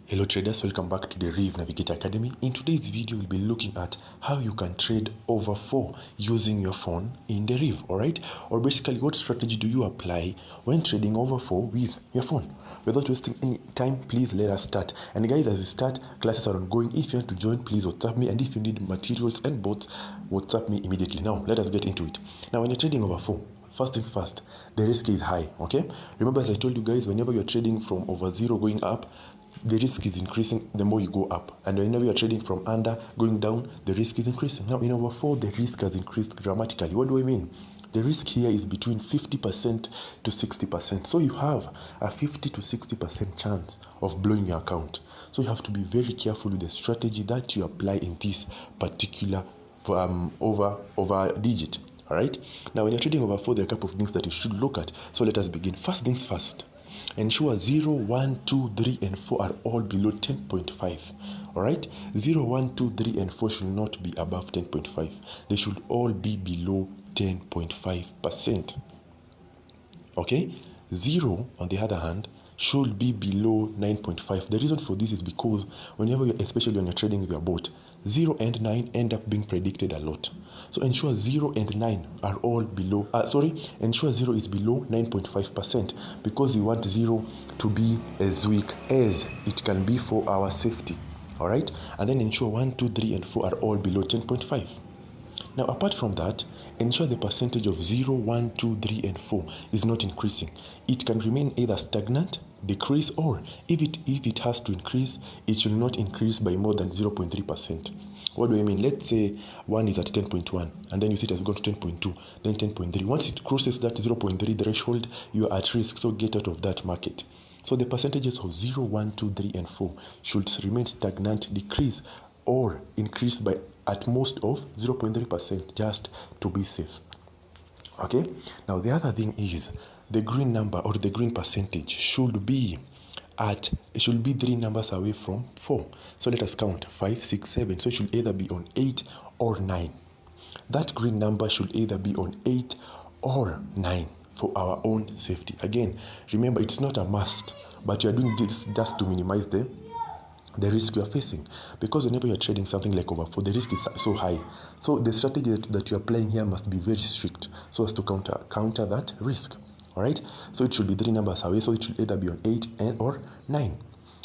Hello traders, welcome back to the DerivNavigatorAcademy. In today's video, we'll be looking at how you can trade over 4 using your phone in Deriv, alright? Or basically, what strategy do you apply when trading over 4 with your phone? Without wasting any time, please let us start. And guys, as we start, classes are ongoing. If you want to join, please WhatsApp me. And if you need materials and bots, WhatsApp me immediately. Now, let us get into it. Now, when you're trading over 4, first things first, the risk is high, okay? Remember, as I told you guys, whenever you're trading from over 0 going up, the risk is increasing the more you go up. And whenever you're trading from under going down, the risk is increasing. Now, in over 4, the risk has increased dramatically. What do I mean? The risk here is between 50% to 60%. So you have a 50 to 60% chance of blowing your account. So you have to be very careful with the strategy that you apply in this particular over digit. All right. Now, when you're trading over 4, there are a couple of things that you should look at. So let us begin. First things first. Ensure 0, 1, 2, 3, and 4 are all below 10.5. Alright? 0, 1, 2, 3, and 4 should not be above 10.5. They should all be below 10.5%. Okay? 0, on the other hand, should be below 9.5. The reason for this is because whenever especially when you're trading with your bot, 0 and 9 end up being predicted a lot. So ensure 0 and 9 are all below, ensure 0 is below 9.5% because you want 0 to be as weak as it can be for our safety. All right? And then ensure 1, 2, 3, and 4 are all below 10.5. Now, apart from that, ensure the percentage of 0, 1, 2, 3, and 4 is not increasing. It can remain either stagnant, decrease, or if it has to increase, it should not increase by more than 0.3%. What do I mean? Let's say 1 is at 10.1, and then you see it has gone to 10.2, then 10.3. Once it crosses that 0.3 threshold, you are at risk, so get out of that market. So the percentages of 0, 1, 2, 3, and 4 should remain stagnant, decrease, or increase by at most of 0.3% just to be safe. Okay? Now, the other thing is the green number or the green percentage should be 3 numbers away from 4. So let us count 5, 6, 7. So it should either be on 8 or 9. That green number should either be on 8 or 9 for our own safety. Again, remember, it's not a must, but you are doing this just to minimize the risk you are facing, because whenever you are trading something like over 4, the risk is so high. So the strategy that you are applying here must be very strict so as to counter that risk. All right, so it should be 3 numbers away, so it should either be on 8 or 9.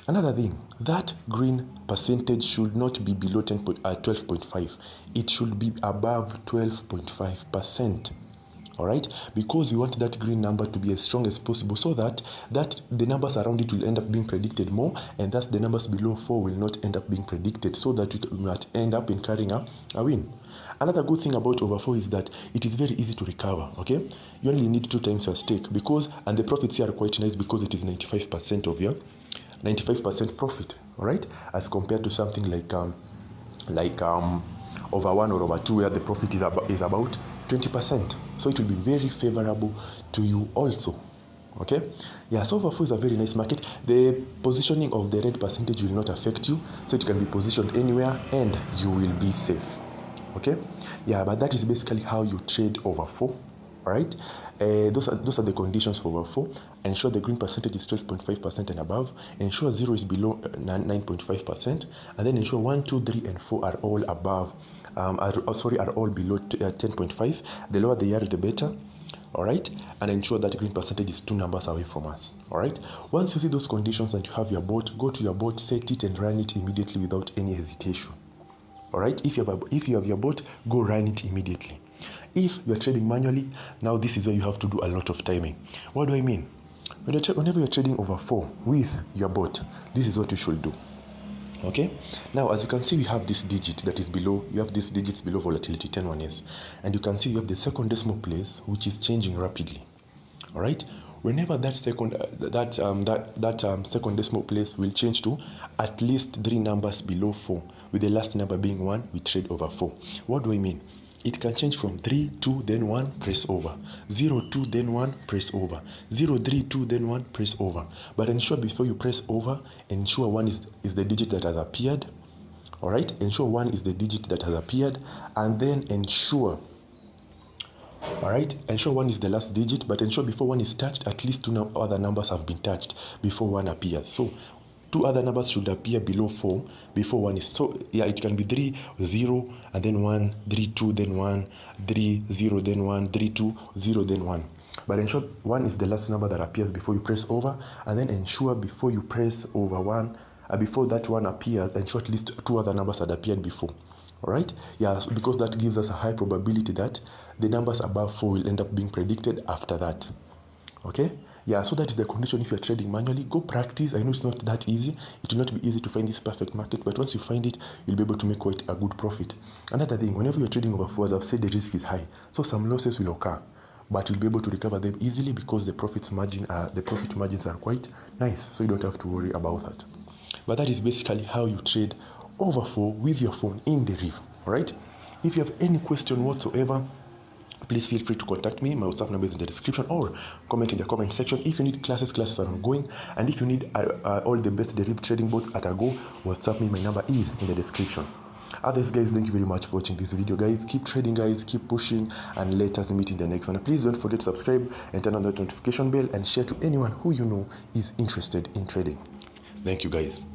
Another thing, that green percentage should not be below 12.5. It should be above 12.5%. All right, because we want that green number to be as strong as possible, so that the numbers around it will end up being predicted more, and thus the numbers below 4 will not end up being predicted, so that you might end up in carrying a win. Another good thing about over 4 is that it is very easy to recover. Okay, you only need 2 times your stake, and the profits here are quite nice because it is 95% of your 95% profit. All right, as compared to something like over 1 or over 2 where the profit is about 20%. So it will be very favorable to you also. Okay, yeah, so over 4 is a very nice market. The positioning of the red percentage will not affect you, so it can be positioned anywhere and you will be safe. Okay, yeah, but that is basically how you trade over 4. All right, those are the conditions for over 4. Ensure the green percentage is 12.5% and above. Ensure 0 is below 9.5%, and then ensure 1, 2, 3, and 4 are all above. Are all below 10.5. The lower they are, the better. All right, and ensure that green percentage is 2 numbers away from us. All right, once you see those conditions and you have your bot, go to your bot, set it, and run it immediately without any hesitation. All right, if you have your bot, go run it immediately. If you are trading manually, now this is where you have to do a lot of timing. What do I mean? Whenever you're trading over 4 with your bot, this is what you should do. Okay, now as you can see, we have this digit that is below. You have these digits below volatility 10-1s, and you can see you have the second decimal place which is changing rapidly. All right, whenever that second decimal place will change to at least 3 numbers below 4, with the last number being 1, we trade over 4. What do I mean? It can change from 3, 2, then 1, press over. 0, 2, then 1, press over. 0, 3, 2, then 1, press over. But ensure before you press over, ensure 1 is the digit that has appeared. All right, ensure 1 is the digit that has appeared, and then ensure All right, ensure 1 is the last digit, but ensure before 1 is touched, at least 2 other numbers have been touched before 1 appears. So two other numbers should appear below 4 before 1 is. So yeah, it can be 3 0 and then 1, 3 2 then 1, 3 0 then 1, 3 2 0 then 1. But ensure 1 is the last number that appears before you press over, and then ensure before you press over 1, before that 1 appears, ensure at least 2 other numbers had appeared before. Alright? Yeah, so because that gives us a high probability that the numbers above 4 will end up being predicted after that. Okay? Yeah, so that is the condition if you're trading manually. Go practice. I know it's not that easy. It will not be easy to find this perfect market, but once you find it, you'll be able to make quite a good profit. Another thing, whenever you're trading over 4, as I've said, the risk is high. So some losses will occur, but you'll be able to recover them easily because the profit margins are quite nice, so you don't have to worry about that. But that is basically how you trade over 4 with your phone in Deriv. Alright? If you have any question whatsoever, please feel free to contact me. My WhatsApp number is in the description, or comment in the comment section. If you need classes are ongoing, and if you need all the best Deriv trading bots at a go, WhatsApp me. My number is in the description. Others, guys, thank you very much for watching this video, guys. Keep trading, guys, keep pushing, and let us meet in the next one. Please don't forget to subscribe and turn on the notification bell and share to anyone who you know is interested in trading. Thank you, guys.